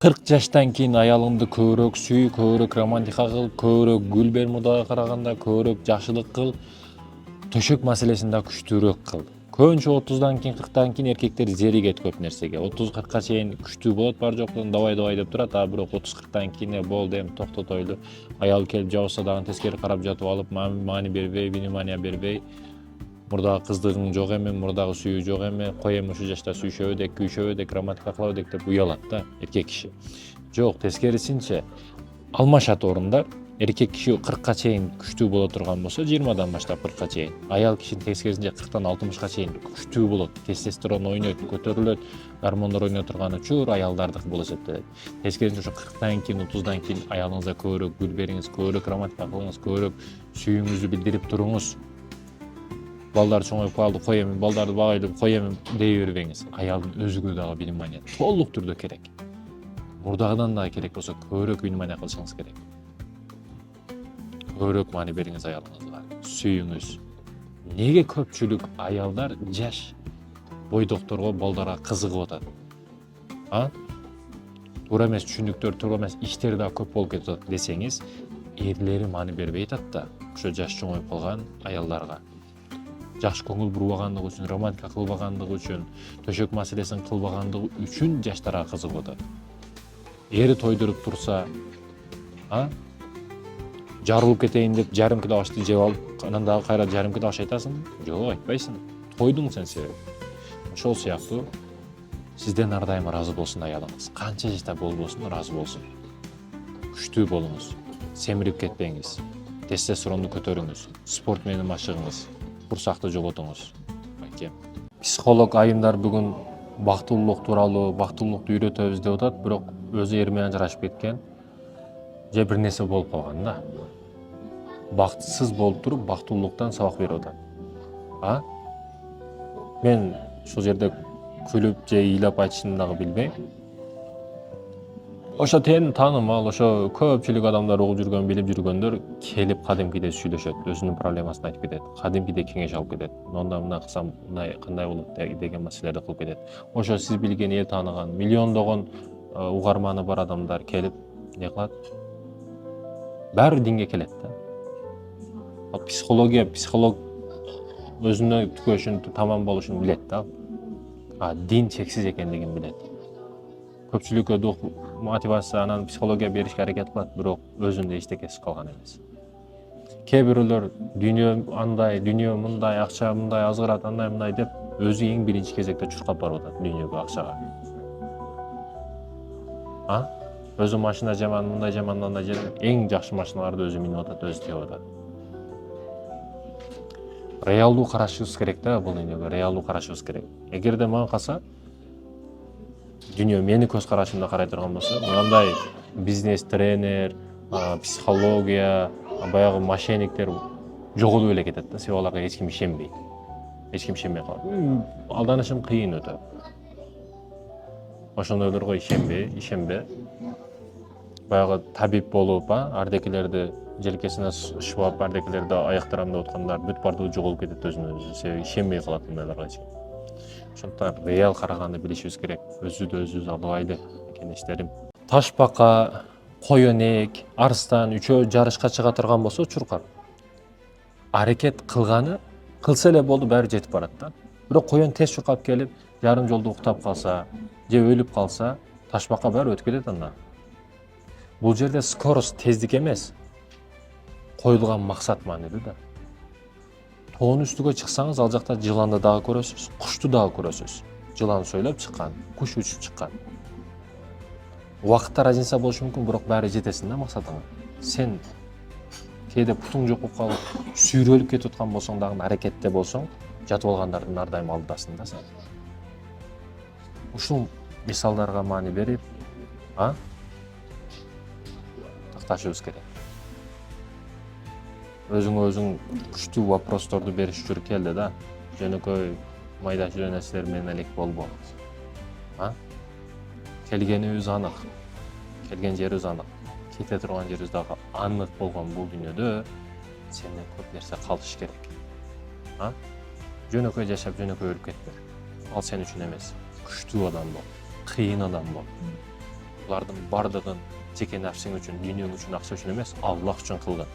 40 жаштан кийин аялыңды көбүрөөк сүй, көбүрөөк романтика кыл, көбүрөөк гүл бер мурдага караганда, көбүрөөк жакшылык кыл, төшөк маселесин да күчтүүрөөк кыл. Көбүнчө 30дан кийин 40тан кийин эркектер зеригет көп нерсеге. 30-40ка чейин күчтүү болот бар жоктон давай деп турат, а бирок 30-40тан кийин болду эми токтотойлу. Аял келип жабылса дагы тескери карап жатып алып, маани бербей, внимание бербей, мурдагы кыздыгың жок эми, мурдагы сүйүү жок эми, кой эми ушул жашта сүйүшөбү күйүшөбү романтика кылабы деп уялат да эркек киши. Жок, тескерисинче алмашат орундар. Эркек киши 40ка чейин күчтүү боло турган болсо, 20дан баштап 40ка чейин. Аял кишинин тескерисинче 40тан 60ка чейин күчтүү болот. Тестостерон ойнойт, көтөрүлөт, гормондор ойной турганы чур аялдардык болуп эсептелет. Тескерисинче ушу 40тан кийин, 30дан кийин аялыңызга көбүрөөк гүл бериңиз, көбүрөөк романтика кылыңыз, көбүрөөк сүйүүңүздү билдирип туруңуз. Балдар чоңоюп калды, кой эми балдарды багайлы, кой эми дей бербеңиз. Аялдын өзүгө дагы внимание толук түрдө керек. Мурдагыдан дагы керек болсо көбүрөөк внимание кылышыңыз керек. Көбүрөөк маани бериңиз аялыңызга, сүйүңүз. Неге көпчүлүк аялдар жаш бойдокторго, балдарга кызыгып атат? Туура эмес түшүндүктөр, туура эмес иштер да көп болуп кетип атат десеңиз, эрлери маани бербей атат да, ошо жаш чоңоюп калган аялдарга. Жакшы көңүл бурбагандыгы үчүн, романтика кылбагандыгы үчүн, төшөк маселесин кылбагандыгы үчүн жаштарга кызыгып атат. Ери тойдуруп турса, жарылып кетейин деп жарым кило ашты жеп алып, анан дагы кайра жарым кило аш айтасың? Жок, айтпайсың. Тойдуң сен себеп. Ошол сыяктуу сизден ар дайым ыраазы болсун аялыңыз. Канча жашта болбосун, ыраазы болсун. Күчтүү болуңуз, семирип кетпеңиз, тестостеронду көтөрүңүз, спорт менен машыгыңыз, курсакты жоготуңуз. Психолог айымдар бүгүн бактылуулук тууралуу, бактылуулукту үйрөтөбүз деп атат, бирок өзү эр менен ажырашып кеткен. Же бир нерсе болуп калган да. Бактысыз болуп туруп, бактылуулуктан сабак берип атат. Мен ушул жерде күлүп же ыйлап айтышымды дагы билбейм. Ошо таанымал, ошо көпчүлүк адамдар угуп жүргөн, билип жүргөндөр келип кадимкидей сүйлөшөт, өзүнүн проблемасын айтып кетет, кадимкидей кеңеш алып кетет. Монда мына кылсам, мындай кандай болот деген маселелерди кылып кетет. Ошо сиз билген, эл тааныган, миллиондогон угарманы бар адамдар келип не кылат? Баары динге келет да. Психолог өзүнө түкөшүн, тамам болушун билет да. Дин чексиз экендигин билет. Көпчүлүккө дух, мотивация, анан психология беришке аракет кылат, бирок өзүндө эчтекеси калган эмес. Кээ бирөөлөр дүйнө андай, дүйнө мындай, акча мындай азгырат, андай мындай деп өзү эң биринчи кезекте чуркап барып атат дүйнөгө, акчага. Өзү машина жаман, мындай жаман, мындай жаман, эң жакшы машиналарды өзү минип атат, өзү тийип атат. Реалдуу карашыбыз керек да, бул дүйнөгө реалдуу карашыбыз керек. Эгерде мага калса, дүйнө мени көз карашымда карай турган болсо, мындай бизнес тренер, психология, баягы мошенниктер жоголуп эле кетет да, себеби аларга эч ким ишенбейт. Эч ким ишенбей калат. Алданышым кыйын өтө. Ошондойлорго ишенбе. Баягы табип болуп, ардекелерди желкесине шыбап, ардекелерди аяктарам деп аткандар бүт бардыгы жоголуп кетет өзүнө, себеби ишенбей калат мындайларга эч ким. Ошондуктан реал караганды билишибиз керек. Өзүбүз албайлы кеңештерим. Ташбака, коёнек, арстан үчөө жарышка чыга турган болсо чуркап. Аракет кылганы кылса эле болду, баары жетип барат да. Бирок коён тез чуркап келип, жарым жолдо уктап калса, же өлүп калса, ташбака баары өтүп кетет андан. Бул жерде скорость, тездик эмес, коюлган максат маанилүү да. Тоонун үстүгө чыксаңыз, ал жакта жыланды дагы көрөсүз, кушту дагы көрөсүз. Жылан сөйлөп чыккан, куш учуп чыккан. Убакытта разница болушу мүмкүн, бирок баары жетесиң да максатыңа. Сен кээде путуң жок болуп калып, сүйрөлүп кетип аткан болсоң дагы, аракетте болсоң, жатып алгандардын ар дайым алдыдасың да сен. Ушул мисалдарга маани берип, такташыбыз керек. Өзүң күчтүү вопросторду бериш үчүн келди да. Жөнөкөй майда нерселер менен элек болбо. Келгенибиз анык. Келген жерибиз анык. Кете турган жерибиз дагы анык болгон бул дүйнөдө сенден көп нерсе калыш керек. Жөнөкөй жашап, жөнөкөй өлүп кетпе. Ал сен үчүн эмес. Күчтүү адам бол, кыйын адам бол. булардын бардыгын жеке нәпсиң үчүн, дүйнөң үчүн, акча үчүн эмес, Аллах үчүн кылган.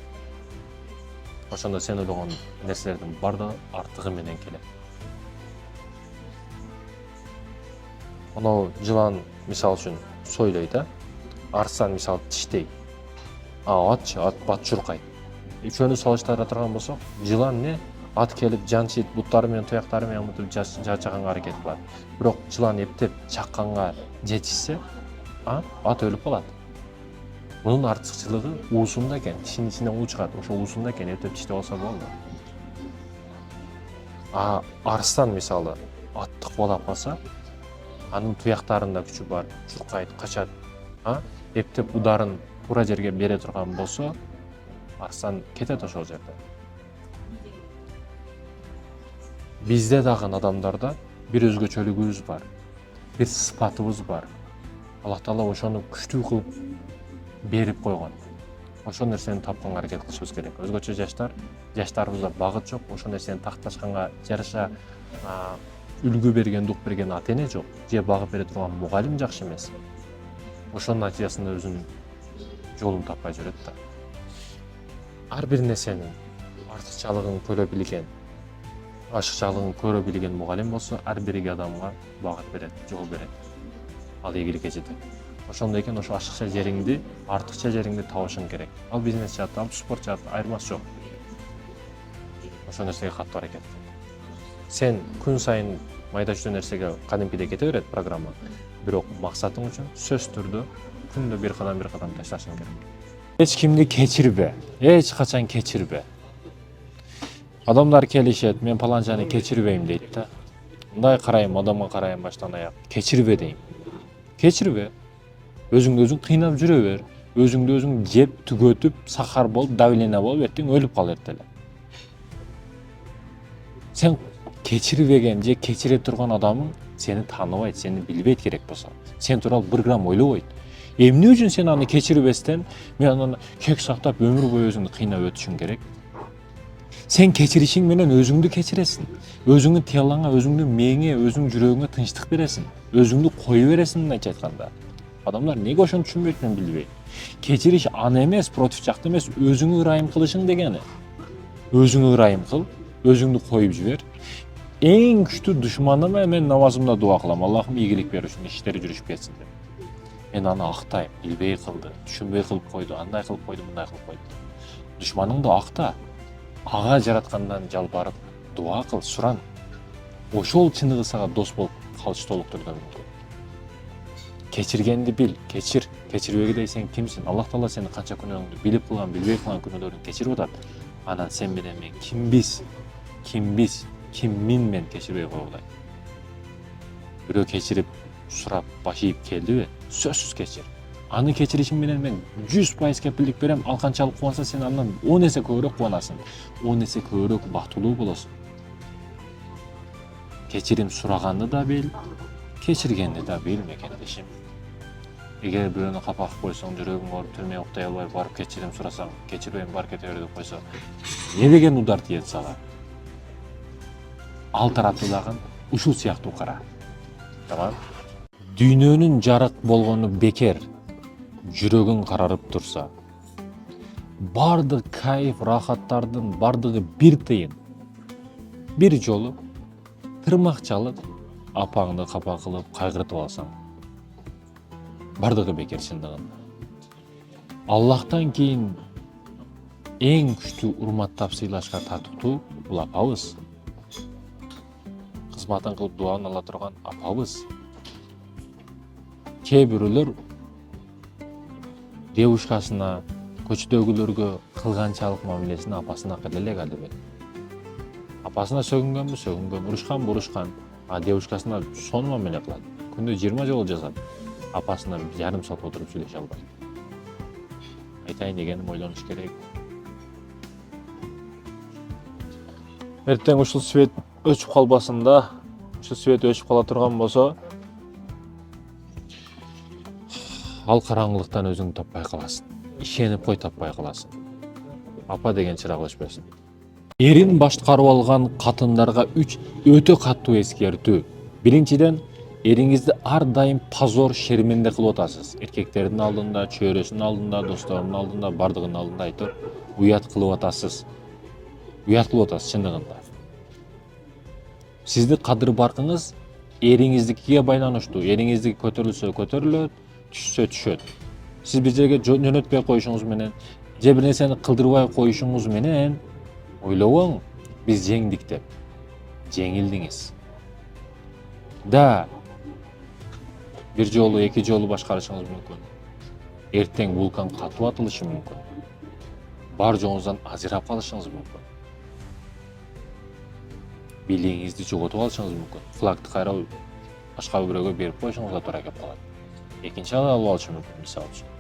Ошондо сен ойлогон нерселердин бардыгы артыгы менен келет. Оноо жылан мисал үчүн сойлойт, арстан мисал тиштейт. Атчы, ат бат чуркайт. Үчөөнү салыштыра турган болсок, жылан не? Ат келип жанчыйт, буттары менен, туяктары менен мынтип жачаганга аракет кылат. Бирок жылан эптеп чакканга жетишсе, ат өлүп калат. Мунун артыкчылыгы уусунда экен, тишинин ичинен уу чыгат, ошо уусунда экен, эптеп тиштеп алса болду. Арстан мисалы атты кубалап калса, анын туяктарында күчү бар, чуркайт, качат. Эптеп ударын туура жерге бере турган болсо, арстан кетет ошол жерде. Бизде дагы адамдарда бир өзгөчөлүгүбүз бар, бир сыпатыбыз бар. Аллах Таала ошону күчтүү кылып берип койгон. Ошол нерсени тапканга аракет кылышыбыз керек. Өзгөчө жаштарыбызда багыт жок, ошол нерсени такташканга жараша үлгү берген, дук берген ата-эне жок, же багып бере турган мугалим жакшы эмес. Ошонун натыйжасында өзүнүн жолун таппай жүрөт да. Ар бир нерсенин артыкчалыгын көрө билген, ашыкчалыгын көрө билген мугалим болсо, ар бир адамга багыт берет, жол берет. Ал ийгиликке жетет. Ошондой экен, ошо ашыкча жериңди, артыкча жериңди табышың керек. Ал бизнес жаат, ал спорт жаат, айырмасы жок. Ошол нерсеге каттуу аракет. Сен күн сайын майда чүйдө нерсеге кадимкидей кете берет программа. Бирок максатың үчүн сөзсүз түрдө күндө бир кадам ташташың керек. Эч кимди кечирбе, эч качан кечирбе. Адамдар келишет, мен паланчаны кечирбейм дейт да. Мындай карайм, адамга карайм баштан аяк. Кечирбе дейм. Кечирбе. Өзүңдү өзүң кыйнап жүрө бер. Өзүңдү өзүң жеп, түгөтүп, сахар болуп, давление болуп, эртең өлүп кал эртеле. Сен кечирбеген же кечире турган адамың сени тааныбайт, сени билбейт керек болсо. Сен тууралуу бир грамм ойлобойт. Эмне үчүн сен аны кечирбестен, мен анан кек сактап өмүр бою өзүңдү кыйнап өтүшүң керек? Сен кечиришиң менен өзүңдү кечиресиң. Өзүңдүн телоңа, өзүңдүн мээңе, өзүңдүн жүрөгүңө тынчтык бересиң. Өзүңдү кое бересиң мындайча айтканда. Адамдар неге ошону түшүнбөйт, мен билбейм. Кечириш аны эмес, против жакты эмес, өзүңө ырайым кылышың дегени. Өзүңө ырайым кыл, өзүңдү коюп жибер. Эң күчтүү душманыма мен намазымда дуа кылам. Аллахым ийгилик беришин, иштери жүрүшүп кетсин деп. Мен аны актайм, билбей кылды, түшүнбөй кылып койду, андай кылып койду, мындай кылып койду. Душманыңды акта. Ага жараткандан жалбарып дуа кыл, суран. Ошол чыныгы сага дос болуп калышы толук түрдө мүмкүн. Кечиргенди бил, кечир. Кечирбегедей сен кимсиң? Аллах Таала сени канча күнөөңдү билип кылган, билбей кылган күнөөлөрүн кечирип атат. Анан сен менен мен киммин мен кечирбей койгулай. Бирөө кечирип, сурап, баш ийип келдиби? Сөзсүз кечир. Аны кечиришиң менен мен 100% кепилдик берем. Ал канчалык кубанса, сен андан 10 эсе көбүрөөк кубанасың. 10 эсе көбүрөөк бактылуу болосуң. Кечирим сураганды да бил, кечиргенди да бил мекендешим. Эгер бирөөнү капа кылып койсоң, жүрөгүң ооруп, түрмөдө уктай албай барып кечирим сурасаң, кечирбейм, бар кете бер деп койсо, эмне деген удар тиет сага? Ал тарапты дагы ушул сыяктуу кара. Тамам. Дүйнөнүн жарык болгону бекер. Жүрөгүң карарып турса, бардык кайф, рахаттардын бардыгы бир тыйын. Бир жолу тырмак чалып, апаңды капа кылып кайгыртып алсаң, бардыгы бекер чындыгында. Аллахтан кийин эң күчтүү урматтап сыйлашка тартыктуу бул апабыз. Кызматын кылып дуаны ала турган апабыз. Кээ бирөөлөр девушкасына, көчөдөгүлөргө кылганчалык мамилесин апасына кыла элек албет. Апасына сөгүнгөн, урушкан, девушкасына сонун мамиле кылат. Күндө 20 жолу жазат. Апасына жарым саат отуруп сүйлөшө албайт. Айтайын дегеним, ойлонуш керек. Эртең ушул свет өчүп калбасын да, ушул свет өчүп кала турган болсо, ал караңгылыктан өзүңдү таппай каласың. Ишенип кой, таппай каласың. Апа деген чырак өчпөсүн. Эрин башкарып алган катындарга 3 өтө каттуу эскертүү. Биринчиден, Эриңизди ар дайым позор шерменде кылып атасыз. Эркектердин алдында, чөйрөсүнүн алдында, досторунун алдында, бардыгынын алдында айтып уят кылып атасыз. Уят кылып атасыз чындыгында. Сизди кадыр баркыңыз эриңиздикиге байланыштуу. Эриңиздики көтөрүлсө көтөрүлөт, түшсө түшөт. Сиз бир жерге жөнөтпөй коюшуңуз менен, же бир нерсени кылдырбай коюшуңуз менен ойлобоң, биз жеңдик деп. Жеңилдиңиз. Да, бир жолу, эки жолу башкарышыңыз мүмкүн. Эртең вулкан катып атылышы мүмкүн. Бар жоңуздан азырап калышыңыз мүмкүн. Бийлигиңизди жоготуп алышыңыз мүмкүн. Флагты кайра башка бирөөгө берип коюшуңузга туура келип калат. Экинчи алып алышы мүмкүн, мисалы үчүн.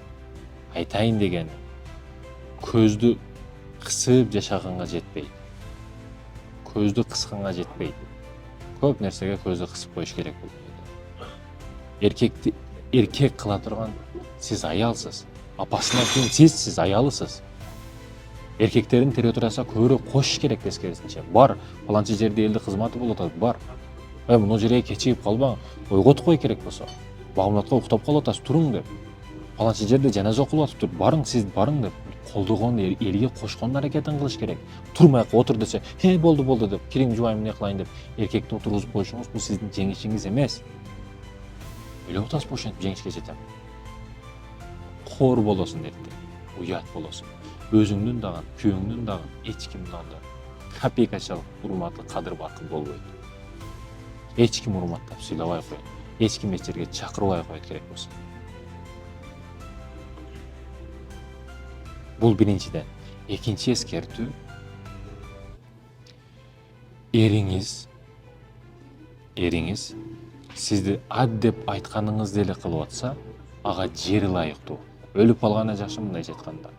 Айтайын деген көздү кысып жашаганга жетпейт. Көздү кысканга жетпейт. Көп нерсеге көздү кысып коюш керек болот. Эркекти эркек кыла турган сиз аялсыз. Апасынан кийин сиз аялысыз. Эркектердин территориясына көбүрөөк кошуш керек тескерисинче. Бар, паланчы жерде элди кызматы болуп атат, бар. Мына жерге кечигип калбаң, ойготуп кой керек болсо. Багымдатка уктап калып атасыз, туруң деп. Паланчы жерде жаназа окулуп атыптыр, барың, сиз барың деп. Колдогон элге кошкон аракетин кылыш керек. Турмай отур десе, болду деп, кириң жубайм, эмне кылайын деп эркекти отургузуп коюшуңуз бул сиздин жеңишиңиз эмес. Ойлоп атасыз, ошентип жеңишке жетем. Коор болосуң эртең, уят болосуң. Өзүңдүн дагы, күйөөңдүн дагы, эч кимдин да копейкачалык урматы, кадыр баркы болбойт. Эч ким урматтап суйлабай коет. Эч ким эч жерге чакырбай коет керек болсо. Бул биринчиден. Экинчи эскертүү, эриңиз сизди ад деп айтканыңызды эле кылып атса, ага жери ылайыктуу. Өлүп калганы жакшы мындайча айтканда.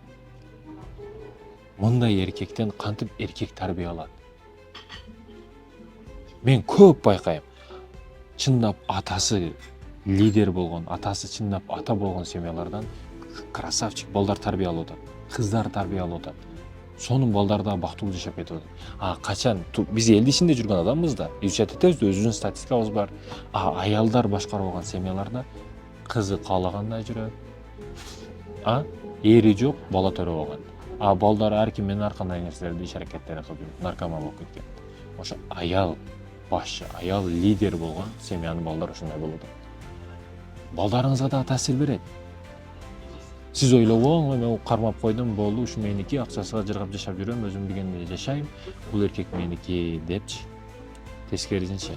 Мындай эркектен кантип эркек тарбия алат? Мен көп байкайм. Чындап атасы лидер болгон, атасы чындап ата болгон семьялардан красавчик балдар тарбия алып атат, кыздар тарбия алып атат. Сонун балдар да бактылуу жашап кетип атат. Качан биз элдин ичинде жүргөн адамбыз да, изучать этебиз, өзүбүздүн статистикабыз бар. Аялдар башкарып алган семьяларда кызы каалагандай жүрөт. Эри жок, бала төрөп алган. Балдар ар ким менен ар кандай нерселерди иш аракеттерди кылып жүрөт, наркоман болуп кеткен. Ошо аял башчы, аял лидер болгон семьянын балдар ушундай болот. Балдарыңызга да таасир берет. Сиз ойлобоң, мен кармап койдум, болду, ушу меники, акчасыга жыргап жашап жүрөм, өзүм дегенде жашайм, бул эркек меники депчи. Тескерисинче.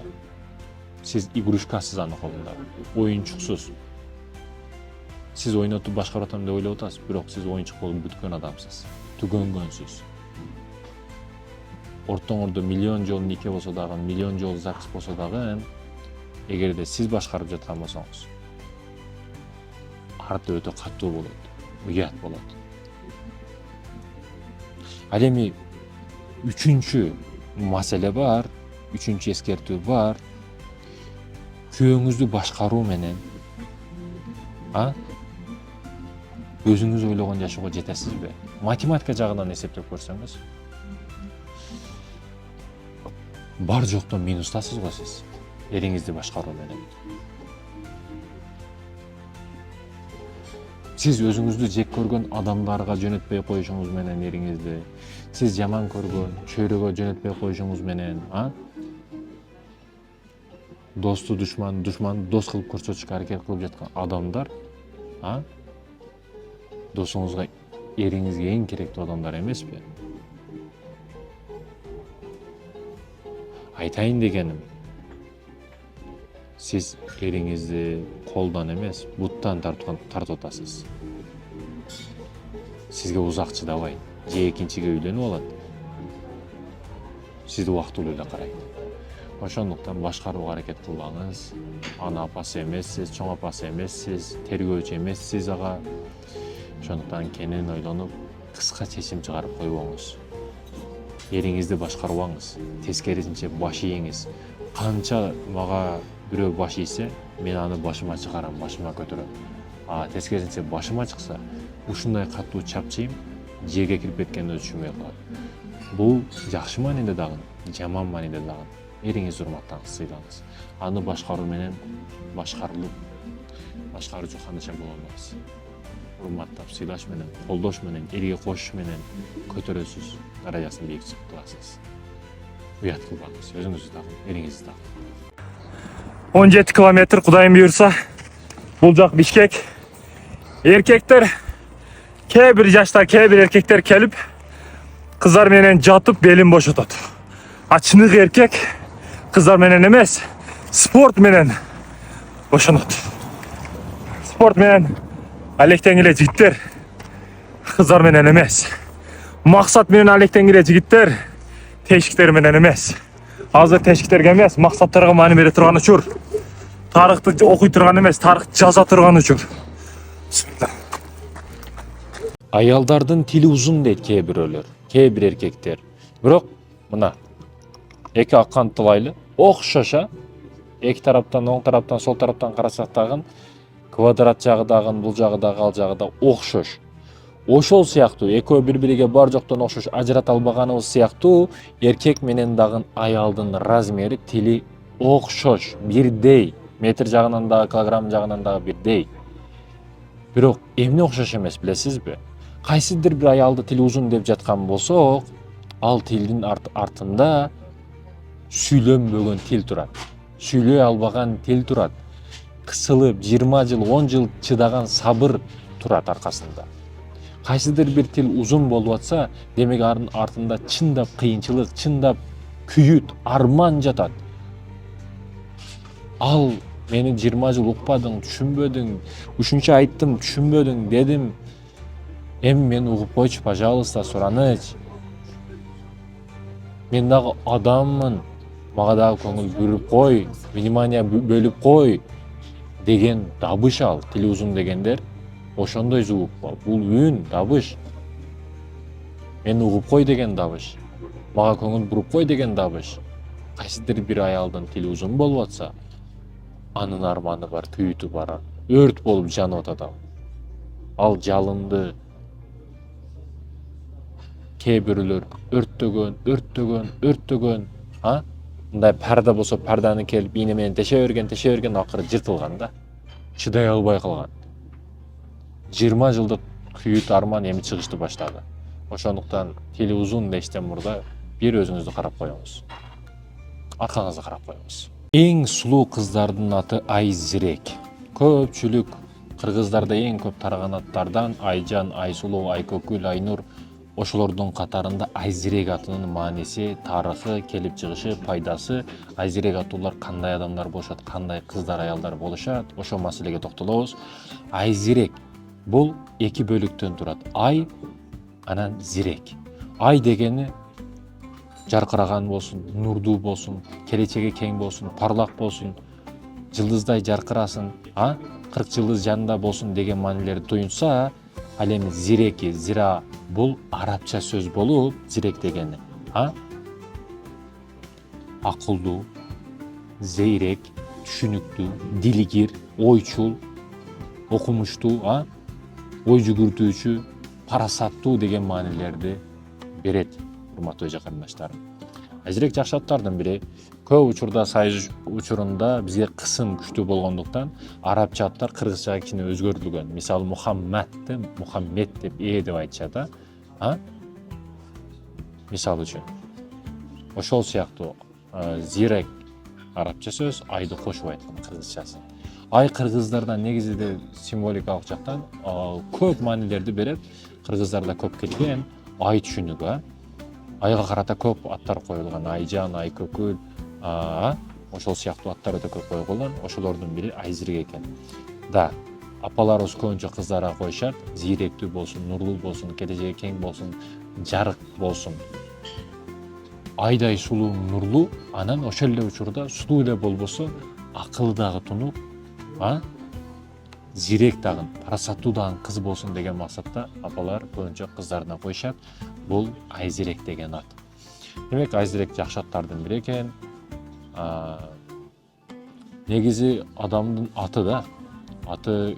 Сиз игрушкасыз анын колунда, оюнчуксуз. Сиз ойнотуп башкарып атам деп ойлоп атасыз, бирок сиз оюнчук болуп бүткөн адамсыз, түгөнгөнсүз. Ортоңордо миллион жолу нике болсо дагы, миллион жолу ЗАГС болсо дагы, эгерде сиз башкарып жаткан болсоңуз, арты өтө катуу болот, уят болот. Ал эми үчүнчү маселе бар, үчүнчү эскертүү бар. Күйөөңүздү башкаруу менен өзүңүз ойлогон жашоого жетесизби? Математика жагынан эсептеп көрсөңүз, бар жоктон минустасыз го сиз, эриңизди башкаруу менен. Сиз өзүңүздү жек көргөн адамдарга жөнөтпөй коюшуңуз менен эриңизди, сиз жаман көргөн чөйрөгө жөнөтпөй коюшуңуз менен, досту душман дос кылып көрсөтүшкө аракет кылып жаткан адамдар, досуңузга, эриңизге эң керектүү адамдар эмеспи? Айтайын дегеним, сиз эриңизди колдон эмес, буттан тартып атасыз. Сизге узак чыдабайт, же экинчиге үйлөнүп алат. Сизди убактылуу эле карайт. Ошондуктан башкарууга аракет кылбаңыз. Ана апасы эмессиз, чоң апасы эмессиз, тергөөчү эмессиз ага. Ошондуктан кенен ойлонуп, кыска чечим чыгарып койбоңуз. Эриңизди башкарбаңыз. Тескерисинче баш ийиңиз. Канча мага бирөө баш ийсе, мен аны башыма чыгарам, башыма көтөрөм. Тескерисинче башыма чыкса, ушундай катуу чапчыйм, жерге кирип кеткенде түшүнбөй калат. Бул жакшы мааниде дагы, жаман мааниде дагы. эриңиз урматтаңыз, сыйлаңыз. Аны башкаруу менен башкаруучу каныча боло албайсыз. Урматтап, сыйлаш менен, колдош менен, элге кошуш менен көтөрөсүз, даражасын бийик чыктырасыз. Уят кылбаңыз, өзүңүздү дагы, эриңизди дагы. 17 kilometr Kudayım buyursa. Bulacak Bişkek. Erkekler, bir yaşta bir erkekler gelip kızlar menen jatıp belin boşatat. Açınık erkek kızlar menen emez, sport menen boşanat. Sport menen alekten gele jigitler kızlar menen emez. Maksat menen alekten gele jigitler teşikler menen emez. Hazır teşiklerge emez, maksatlarga maani бере турган учур. Тарыхты окуй турган эмес, тарыхты жаза турган учур. Аялдардын тили узун дейт кээ бирөөлөр, кээ бир эркектер. Бирок мына эки аккан тылайлы окшош, эки тараптан, оң тараптан, сол тараптан карасак дагы квадрат жагы дагы, бул жагы дагы, ал жагы да окшош. Ошол сыяктуу экөө бири-бириге бар жоктон окшош ажырата албаганыбыз сыяктуу эркек менен дагы аялдын размери, тили окшош, бирдей. Метр жагынан дагы, килограмм жагынан дагы бирдей. Бирок эмне окшош эмес билесизби? Кайсыдыр бир аялды тили узун деп жаткан болсок, ал тилдин артында сүйлөнбөгөн тил турат. Сүйлөй албаган тил турат. Кысылып 20 жыл, 10 жыл чыдаган сабыр турат аркасында. Кайсыдыр бир тил узун болуп атса, демек анын артында чындап кыйынчылык, чындап күйүт, арман жатат. Ал мени 20 жыл укпадың, түшүнбөдүң, ушунча айттым, түшүнбөдүң дедим. Эми мени угуп койчу, пожалуйста, сураныч. Мен дагы адаммын, мага дагы көңүл бөлүп кой, внимание бөлүп кой деген дабыш ал. Тили узун дегендер ошондой звук. Бул үн, дабыш. Мени угуп кой деген дабыш. Мага көңүл буруп кой деген дабыш. Кайсыдыр бир аялдын тили узун болуп атса, анын арманы бар, күйүтү бар, өрт болуп жанып атат. Ал жалынды кээ бирөөлөр өрттөгөн, мындай парда болсо парданы келип ийне менен теше берген, акыры жыртылган да. Чыдай албай калган. 20 жылдык күйүт арман эми чыгышты баштады. Ошондуктан тили узун дештен мурда бир өзүңүздү карап коюңуз. Аркаңызды карап коюңуз. Эң сулуу кыздардын аты Айзирек. Көпчүлүк кыргыздарда эң көп тараган аттардан Айжан, Айсулуу, Айкөкүл, Айнур ошолордун катарында Айзирек атынын мааниси, тарыхы, келип чыгышы, пайдасы, Айзирек аттуулар кандай адамдар болушат, кандай кыздар, аялдар болушат, ошол маселеге токтолобуз. Айзирек бул эки бөлүктөн турат. Ай, анан зирек. Ай дегени жаркыраган болсун, нурдуу болсун, келечеги кең болсун, парлак болсун, жылдыздай жаркырасын, 40 жылдыз жанында болсун деген маанилерди туюнса, ал эми зиреки, зира бул арабча сөз болуп, зирек дегени, акылдуу, зейрек, түшүнүктүү, дилгир, ойчул, окумуштуу, ой жүгүртүүчү, парасаттуу деген маанилерди берет, урматтуу эже карындаштарым. Айзирек жакшы аттардын бири. Көп учурда сайыз учурунда бизге кысым күчтүү болгондуктан арабча аттар кыргызчага кичине өзгөртүлгөн. Мисалы Мухаммадты Мухаммед деп айтышат, мисалы үчүн. Ошол сыяктуу зирек арабча сөз, айды кошуп айткан кыргызчасын. Ай кыргыздардан негизинде символикалык жактан көп маанилерди берет. Кыргыздарда көп келген ай түшүнүгү, айга карата көп аттар коюлган. Айжан, Айкөкүл, ошол сыяктуу аттар өтө көп койгон. Ошолордун бири Айзирек экен. Да, апаларыбыз көбүнчө кыздарга коюшат. Зиректүү болсун, нурлуу болсун, келечеги кең болсун, жарык болсун. Айдай сулуу, нурлуу, анан ошол эле учурда сулуу эле болбосо, акылы дагы тунук, зирек дагы, парасаттуу дагы кыз болсун деген максатта апалар көбүнчө кыздарына коюшат. Бул Айзирек деген ат. Демек Айзирек жакшы аттардын бири экен. Негизи адамдын аты да, аты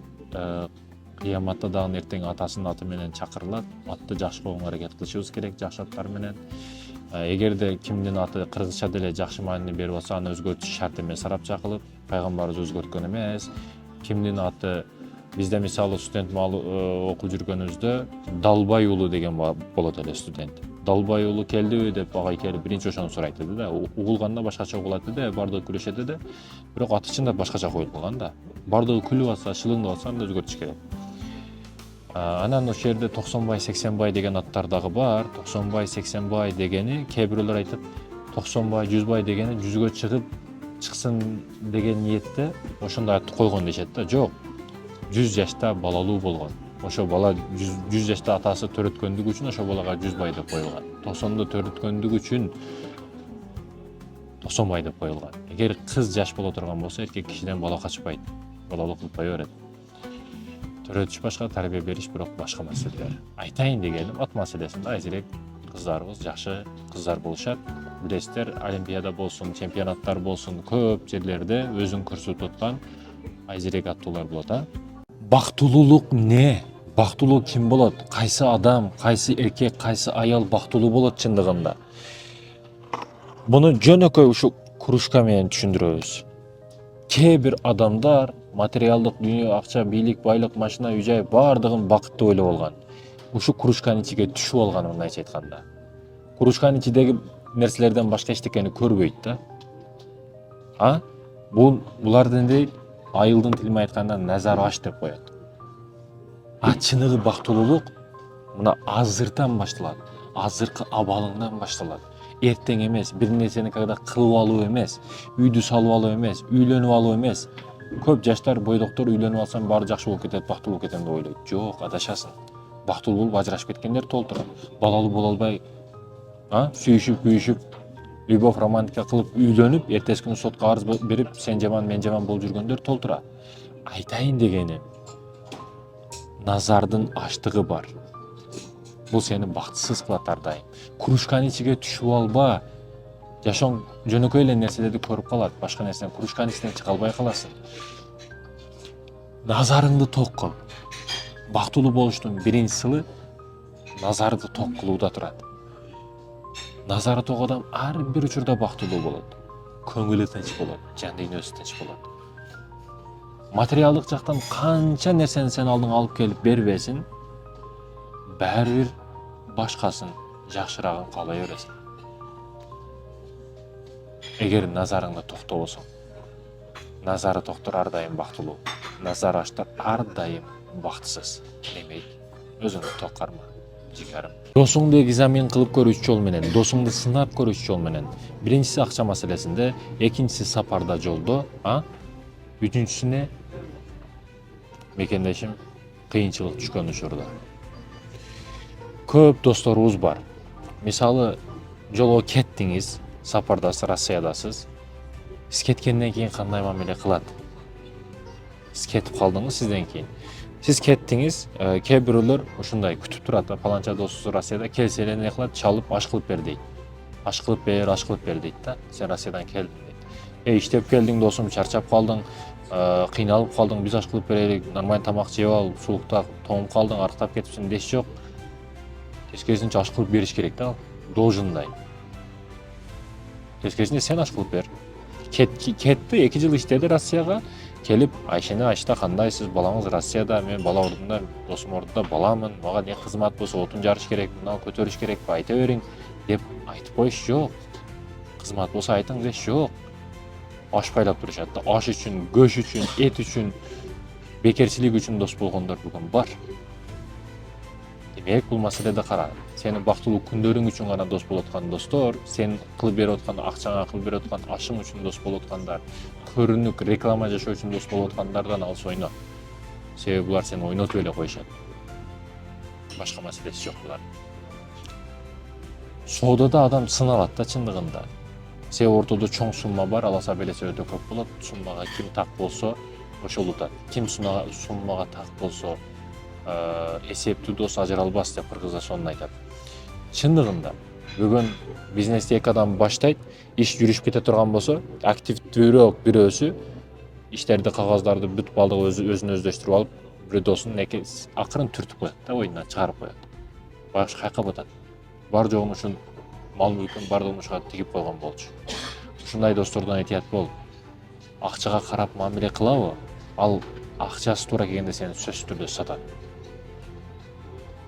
кыяматта дагы эртең атасынын аты менен чакырылат. Атты жакшы койгонго аракет кылышыбыз керек, жакшы аттар менен. Эгерде кимдин аты кыргызча деле жакшы маани берип атса, аны өзгөртүш шарт эмес. Арабча кылып пайгамбарыбыз өзгөрткөн эмес. Кимдин аты бизде мисалы студент окуп жүргөнүбүздө Далбай уулу деген болот эле студент. Далбай уулу келдиби деп ага келип биринчи ошону сурайт эди да. Угулганда башкача угулат эди, бардыгы күлүшөт эди. Бирок аты чындап башкача коюлган да. Бардыгы күлүп атса, шылыңдап атса, анда өзгөртүш керек. Анан ошол жерде Токсонбай, Сексенбай деген аттар дагы бар. Токсонбай, Сексенбай дегени кээ бирөөлөр айтат, Токсонбай, Жүзбай дегени жүзгө чыксын деген ниетте ошондой атты койгон дешет да. Жок. 100 жашта балалуу болгон. Ошо бала 100 жашта атасы төрөткөндүгү үчүн ошо балага Жүзбай деп коюлган. 90да төрөткөндүгү үчүн Токсонбай деп коюлган. Эгер кыз жаш боло турган болсо, эркек кишиден бала качпайт. Балалуу кылбай берет. Төрөтүш башка, тарбия бериш бирок башка маселелер. Айтайын дегеним, ат маселесинде азиреак кыздарыбыз жакшы кыздар болушат. Билесиздер, олимпиада болсун, чемпионаттар болсун, көп жерлерде өзүн көрсөтүп аткан азиреак аттуулар болот, Бактылуулук не? Бактылуу ким болот? Кайсы адам, кайсы эркек, кайсы аял бактылуу болот чындыгында? Буну жөнөкөй ушу кружка менен түшүндүрөбүз. Кээ бир адамдар материалдык дүйнө, акча, бийлик, байлык, машина, үй-жай бардыгын бакыт деп ойлоп алган. Ушу кружканын ичиге түшүп алган, мындайча айтканда. Кружканын ичидеги нерселерден башка эчтекени көрбөйт да. Булардын дейт, айылдын тилимен айтканда назар аш деп коет. Чыныгы бактылуулук мына азыртан башталат. Азыркы абалыңдан башталат. Эртең эмес, бир нерсени когда кылып алуу эмес, үйдү салып алуу эмес, үйлөнүп алуу эмес. Көп жаштар, бойдоктор үйлөнүп алсам баары жакшы болуп кетет, бактылуу болуп кетем деп ойлойт. Жок, адашасың. Бактылуу болуп ажырашып кеткендер толтура. Балалуу боло албай, сүйүшүп, күйүшүп, любовь, романтика кылып үйлөнүп, эртеси күнү сотко арыз берип, сен жаман, мен жаман болуп жүргөндөр толтура. Айтайын дегени, назардын аштыгы бар. Бул сени бактысыз кылат ар дайым. Кружканын ичиге түшүп алба. Жашооң жөнөкөй эле нерселерди көрүп калат, башка нерседен кружканын ичинен чыга албай каласың. Назарыңды ток кыл. Бактылуу болуштун биринчи сылы назарды ток кылууда турат. Назары ток адам ар бир учурда бактылуу болот. Көңүлү тынч болот, жан дүйнөсү тынч болот. Материалдык жактан канча нерсени сен алдыңа алып келип бербесин, баары бир башкасын, жакшырагын каалай бересиң. Эгер назарыңды токтобосоң, назары токтор ар дайым бактылуу, назары аштар ар дайым бактысыз. Демек, өзүңдү ток карма, жигерим. Досуңду экзамен кылып көрүүчү жол менен, досуңду сынап көрүүчү жол менен. Биринчиси акча маселесинде, экинчиси сапарда, жолдо, үчүнчүсүнө мекендешим кыйынчылык түшкөн учурда. Көп досторубуз бар. Мисалы, жолго кеттиңиз, сапардасыз, Россиядасыз. Сиз кеткенден кийин кандай мамиле кылат? Сиз кетип калдыңыз сизден кийин. Сиз кеттиңиз, кээ бирөөлөр ушундай күтүп турат, паланча досубуз Россияда, келсе эле эмне кылат, чалып аш кылып бер дейт. Аш кылып бер дейт да. Сен Россиядан келдиң дейт. Иштеп келдиң досум, чарчап калдың, кыйналып калдың, биз аш кылып берелик, нормаль тамак жеп ал, сулукта тоңуп калдың, арыктап кетипсиң деш жок. Тескерисинче аш кылып бериш керек да, должындай. Тескерисинче сен аш кылып бер. Кетти, 2 жыл иштеди Россияга, келип, Айшени Айшта кандайсыз, балаңыз Россияда, мен бала ордунда, досум ордунда баламын, мага не кызмат болсо отун жарыш керек, мына көтөрүш керекпи, айта бериң деп айтып коюш жок. Кызмат болсо айтың деш жок. Аш байлап турушат да, аш үчүн, көш үчүн, эт үчүн, бекерчилик үчүн дос болгондор бүгүн бар. Демек, бул маселеде кара. Сенин бактылуу күндөрүң үчүн гана дос болуп аткан достор, сен кылып берип аткан акчаңа, кылып берип аткан ашың үчүн дос болуп аткандар, көрүнүк, реклама жашоо үчүн дос болуп аткандардан алыс ойно. Себеби булар сени ойнотуп эле коюшат. Башка маселеси жок булар. Соодада адам сыналат да чындыгында. Себеби ортодо чоң сумма бар, аласа белесе өтө көп болот. Суммага ким так болсо, ошол утат. Ким суммага так болсо, эсептүү дос ажыралбас деп кыргыздар сонун айтат. Чындыгында бүгүн бизнести эки адам баштайт, иш жүрүшүп кете турган болсо, активдүүрөөк бирөөсү иштерди, кагаздарды бүтүп алдыгы өзүн өздөштүрүп алып, бир досун акырын түртүп коет да, оюндан чыгарып коет. Башка кайка батат. Бар жогун ушул мал мүлкүн бардыгын ушуга тигип койгон болчу. Ушундай достордон этият бол. Акчага карап мамиле кылабы? Ал акчасы туура келгенде сени сөзсүз түрдө сатат.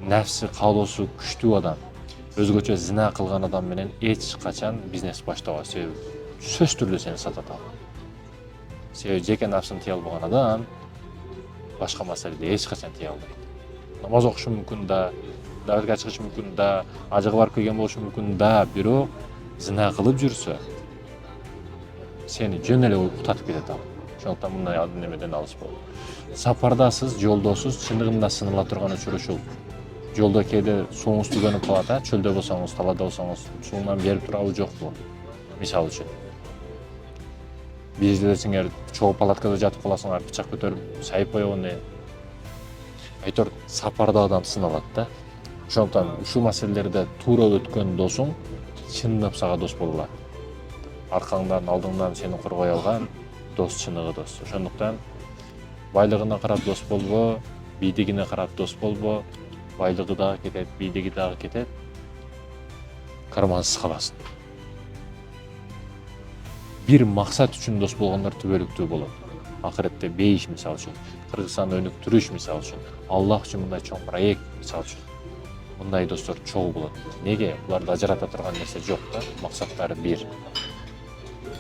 Нәфси каалоосу күчтүү адам, өзгөчө зина кылган адам менен эч качан бизнес баштабайт. Себеби сөзсүз түрдө сени сатат ал. Себеби жеке нафсын тие албаган адам башка маселеде эч качан тие албайт. Намаз окушу мүмкүн да, даватка чыгышы мүмкүн да, ажыгы барып келген болушу мүмкүн да, бирок зина кылып жүрсө сени жөн эле утатып кетет ал. Ошондуктан мындай немеден алыс бол. Сапардасыз, жолдосуз, чындыгында сыныла турган учур ушул. Жолдо кээде сууңуз түгөнүп калат, чөлдө болсоңуз, талаада болсоңуз, сууңан берип турабы жокпу? Мисалы үчүн. Биздесиңер чогуу палаткада жатып каласыңар, бычак көтөрүп сайып койгон айтор сапарда адам сыналат да. Ошондуктан ушул маселелерде туура өткөн досуң чындап сага дос болот. Аркаңдан, алдыңдан сени коргой алган дос чыныгы дос. Ошондуктан байлыгына карап дос болбо, бийдигине карап дос болбо. Байлыгы дагы кетет, бийдиги дагы кетет. Кармансыз каласың. Бир максат үчүн дос болгондор түбөлүктүү болот. Акыретте бейиш мисалы үчүн, Кыргызстанды өнүктүрүш мисалы үчүн, Аллах үчүн мындай чоң проект мисалы үчүн. Мындай достор чогуу болот. Неге? Буларды ажырата турган нерсе жок да, максаттары бир.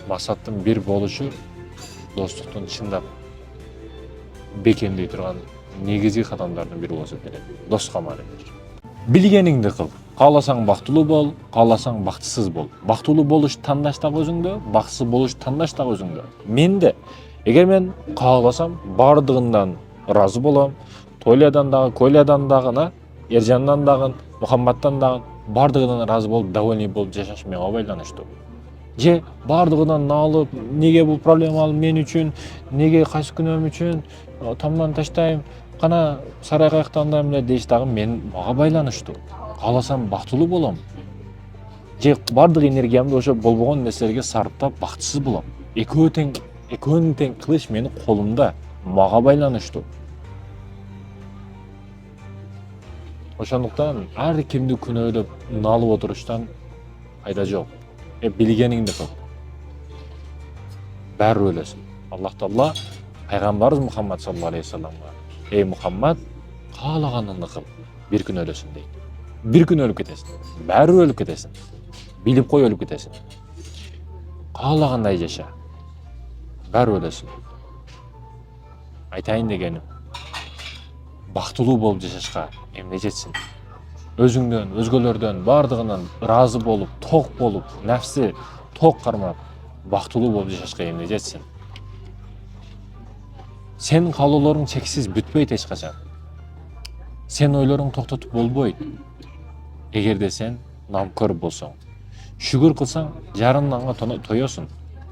Максаттын бир болушу достуктун чындап бекемдей турган негизги кадамдардын бири болуп эсептелет. Доска маани бер. Билгениңди кыл. Кааласаң бактылуу бол, кааласаң бактысыз бол. Бактылуу болуш тандаш дагы өзүңдө, бактысыз болуш тандаш дагы өзүңдө. Менде эгер мен кааласам бардыгынан ыраазы болом, Толиядан дагы, Колиядан дагы, Эржандан дагы, Мухамматтан дагы бардыгынан ыраазы болуп, довольный болуп жашаш мага байланыштуу. Же бардыгынан наалып, неге бул проблемалуу мен үчүн, неге кайсы күнөөм үчүн, тамдан таштайм, кана сарайга аяктандайм эле деш дагы мага байланыштуу. Кааласам бактылуу болом. Же бардык энергиямды ошо болбогон нерселерге сарптап бактысыз болом. Экөөнүн тең кылыш менин колумда, мага байланыштуу. Ошондуктан ар кимди күнөөлөп, налып отуруштан пайда жок. Билгениңди кыл. Бәрі өлесің. Аллах Таала пайгамбарыбыз Мухаммад саллаллаху алейхи вассаламга: "Эй Мухаммад, каалаганыңды кыл, бир күн өлөсүң" дейт. Бир күн өлүп кетесиң. Бәрі өлүп кетесиң. Билип кой өлүп кетесиң. Каалагандай жаша. Бәрі өлөсүң. Айтайын дегеним, бактылуу болуп жашашка эмне жетсин? Өзүңдөн, өзгөлөрдөн бардыгынан ыраазы болуп, ток болуп, нәфси ток кармап, бактылуу болуп жашашка эмне жетсин? Сенин каалоолоруң чексиз бүтпөйт эч качан. Сен ойлоруң токтотуп болбойт. Эгерде сен намкөр болсоң, шүгүр кылсаң, жарым нанга тоёсуң.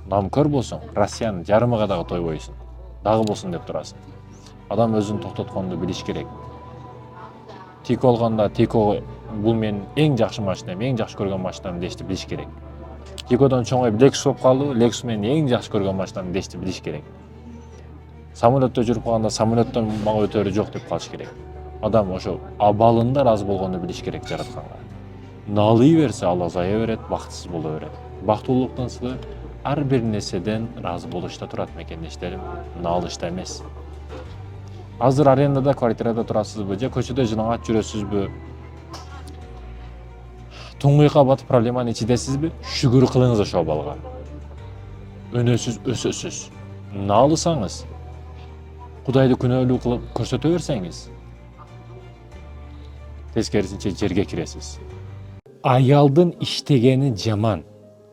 Намкөр болсоң, Россиянын жарымыга дагы тойбойсуң. Дагы болсун деп турасың. Адам өзүн токтотконду билиш керек. Тико алганда Тико бул менин эң жакшы машинам, эң жакшы көргөн машинам дешти билиш керек. Тикодон чоңоюп Lexus болуп калды, Lexus менин эң жакшы көргөн машинам дешти билиш керек. Самолетто жүрүп калганда самолеттон мага өтөрү жок деп калыш керек. Адам ошо абалында ыраазы болгонду билиш керек жаратканга. Налый берсе Алла зая берет, бактысыз боло берет. Бактылуулуктун сыры ар бир нерседен ыраазы болушта турат мекендештерим, налышта эмес. Азыр арендада, квартирада турасызбы, же көчөдө жылаңат жүрөсүзбү? Туңгуйка батып проблеманын ичидесизби? Шүгүр кылыңыз ошо абалга. Өнөсүз, өсөсүз. Налысаңыз, Кудайды күнөөлүү кылып көрсөтө берсеңиз, тескерисинче жерге киресиз. Аялдын иштегени жаман.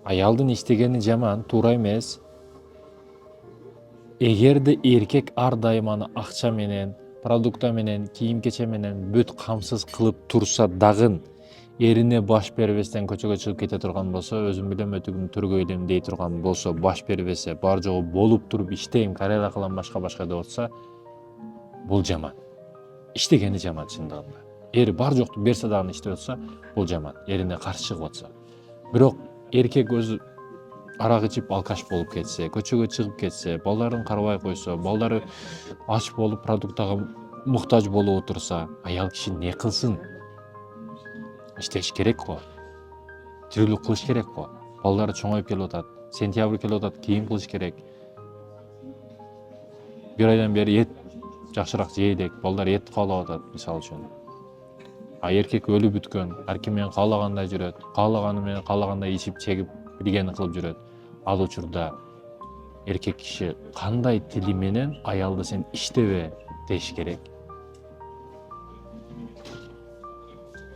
Аялдын иштегени жаман, туура эмес. Эгерде эркек ар дайым аны акча менен, продукта менен, кийим-кече менен бүт камсыз кылып турса дагы эрине баш бербестен көчөгө чыгып кете турган болсо, өзүм билем өтүгүмдү төргөйлөм дей турган болсо, баш бербесе, бар жогу болуп туруп иштейм, карьера кылам, башка деп атса, бул жаман. Иштегени жаман чындыгында. Эр бар жокту берсе дагы иштеп атса, бул жаман. Эрине каршы чыгып атса. Бирок эркек өзү арак ичип алкаш болуп кетсе, көчөгө чыгып кетсе, балдарын карабай койсо, балдары ач болуп продуктага муктаж болуп отурса, аял киши не кылсын? Иштеш керек го. тирүүлүк кылыш керек го. Балдар чоңоюп келип атат. Сентябрь келип атат, кийим кылыш керек. Бир айдан бери эт жакшыраак жейдек, балдар эт каалап атат мисалы үчүн. А эркек өлүп бүткөн, ар ким менен каалагандай жүрөт, каалаганы менен каалагандай ичип, чегип, билгенин кылып жүрөт. Ал учурда эркек киши кандай тили менен аялды сен иштебе деш керек?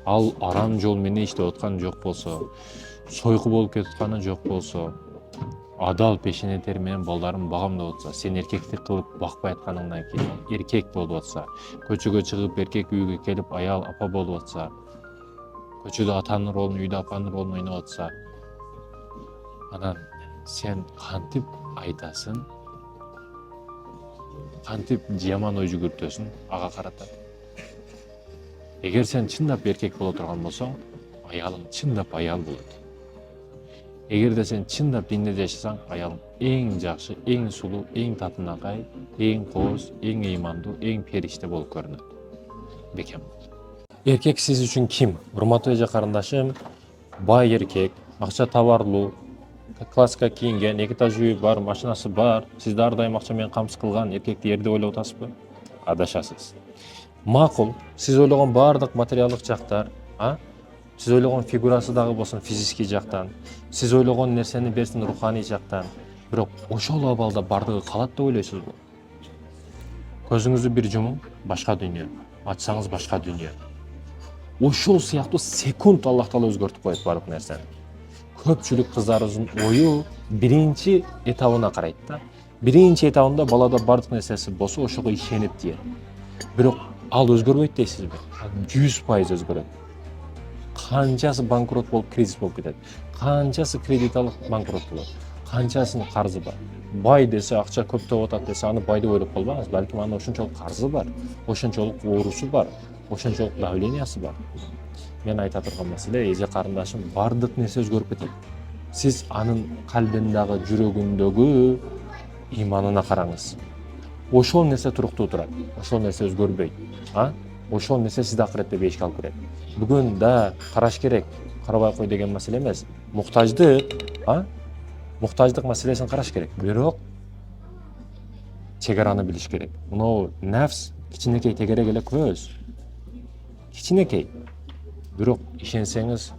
Ал арам жол менен иштеп атканы жок болсо, сойку болуп кетип атканы жок болсо, адал пешене тери менен балдарын багамдап атса, сен эркектик кылып бакпай атканыңдан кийин эркек болуп атса, көчөгө чыгып эркек үйгө келип аял апа болуп атса, көчөдө атанын ролун, үйдө апанын ролун ойноп атса, анан сен кантип айтасың, кантип жаман ой жүгүртөсүң ага карата? Эгер сен чындап эркек боло турган болсоң, аялың чындап аял болот. Эгерде сен чындап динде жашасаң, аялың эң жакшы, эң сулуу, эң татынакай, эң кооз, эң ыймандуу, эң периште болуп көрүнөт. Бекем. Эркек сиз үчүн ким? Урматтуу эже карындашым, бай эркек, акча табарлуу, классика кийинген, 2 этаж үйү бар, машинасы бар, сизди ар дайым акча менен камсыз кылган эркекти эрде ойлоп атасызбы? Адашасыз. Макул, сиз ойлогон баардык материалдык жактар, сиз ойлогон фигурасы дагы болсун физический жактан, сиз ойлогон нерсени берсин руханий жактан, бирок ошол абалда бардыгы калат деп ойлойсузбу? Көзүңүздү бир жумуң, башка дүйнө, ачсаңыз башка дүйнө. Ошол сыяктуу секунд Аллах Таала өзгөртүп коет баардык нерсени. Көпчүлүк кыздарыбыздын ою биринчи этабына карайт да. Биринчи этабында балада баардык нерсеси болсо ошого ишенип тиет. Бирок ал өзгөрбөйт дейсизби? 100% өзгөрөт. Канчасы банкрот болуп кризис болуп кетет. Канчасы кредит алып банкрот болот. Канчасынын карзы бар. Бай десе, акча көп таап атат десе, аны бай деп ойлоп калбаңыз. Балким анын ошончолук карзы бар, ошончолук оорусу бар, ошончолук давлениясы бар. Мен айта турган маселе, эже карындашым, баардык нерсе өзгөрүп кетет. Сиз анын калбиндагы, жүрөгүндөгү иманына караңыз. Ошол нерсе туруктуу турат. Ошол нерсе өзгөрбөйт. Ошол нерсе сизди акыретте бейишке алып кирет. Бүгүн да караш керек, карабай кой деген маселе эмес. Муктаждык маселесин караш керек. Бирок чегараны билиш керек. Мынау нафс кичинекей тегерек эле көз. Кичинекей. Бирок ишенсеңиз,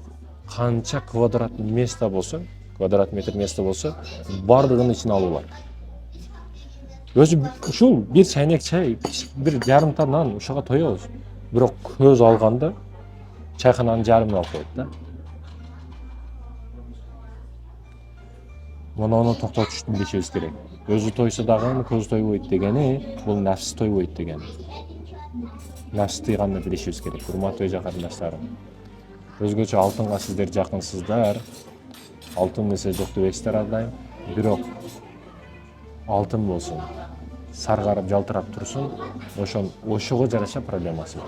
канча квадрат место болсо, квадрат метр место болсо, бардыгын ичине алып алат. Өзү ушул бир чайнек чай, бир жарымта нан ушуга тоебуз. Бирок көз алганда чайхананын жарымын алып коет да. Муну токтотушту билишибиз керек. Өзү тойсо дагы көз тойбойт дегени, бул нафс тойбойт дегени. Нафс тыйганды билишибиз керек. Урматтуу эже карындаштарым. Өзгөчө алтынга сиздер жакынсыздар. Алтын десе жок дебейсиздер ар дайым. Бирок алтын болсун, саргарып жалтырап турсун, ошого жараша проблемасы бар.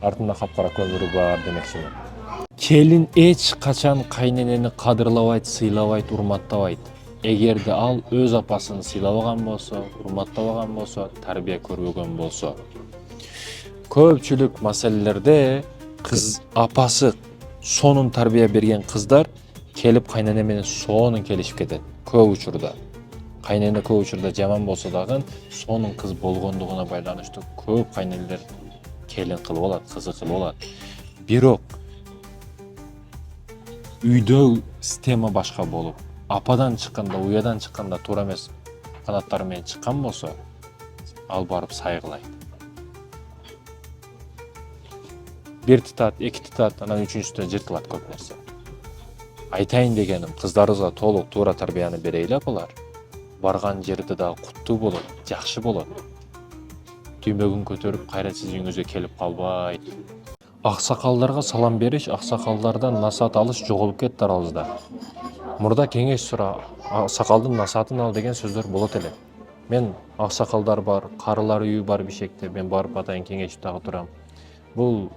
Артында капкара көмүрү бар демекчимин. Келин эч качан кайненени кадырлабайт, сыйлабайт, урматтабайт. Эгерде ал өз апасын сыйлабаган болсо, урматтабаган болсо, тарбия көрбөгөн болсо. Көпчүлүк маселелерде кыз апасы сонун тарбия берген кыздар келип кайнене менен сонун келишип кетет. Көп учурда. Кайнене көп учурда жаман болсо дагы сонун кыз болгондугуна байланыштуу көп кайнелер келин кылып алат, кызы кылып алат. Бирок үйдө система башка болуп, ападан чыкканда, уядан чыкканда туура эмес канаттары менен чыккан болсо, ал барып сайгылайт. Бир тытат, эки тытат, анан үчүнчүсүндө жыртылат көп нерсе. Айтайын дегеним, кыздарыбызга толук туура тарбияны берейли апалар. Барган жерде дагы куттуу болот, жакшы болот. Түймөгүн көтөрүп кайра сиз үйүңүзгө келип калбайт. Аксакалдарга салам бериш, аксакалдардан насаат алыш жоголуп кетти арабызда. Мурда кеңеш сура, аксакалдын насаатын ал деген сөздөр болот эле. Мен аксакалдар бар, карылар үйү бар Бишкекте, мен барып атайын кеңешип дагы турам. Бул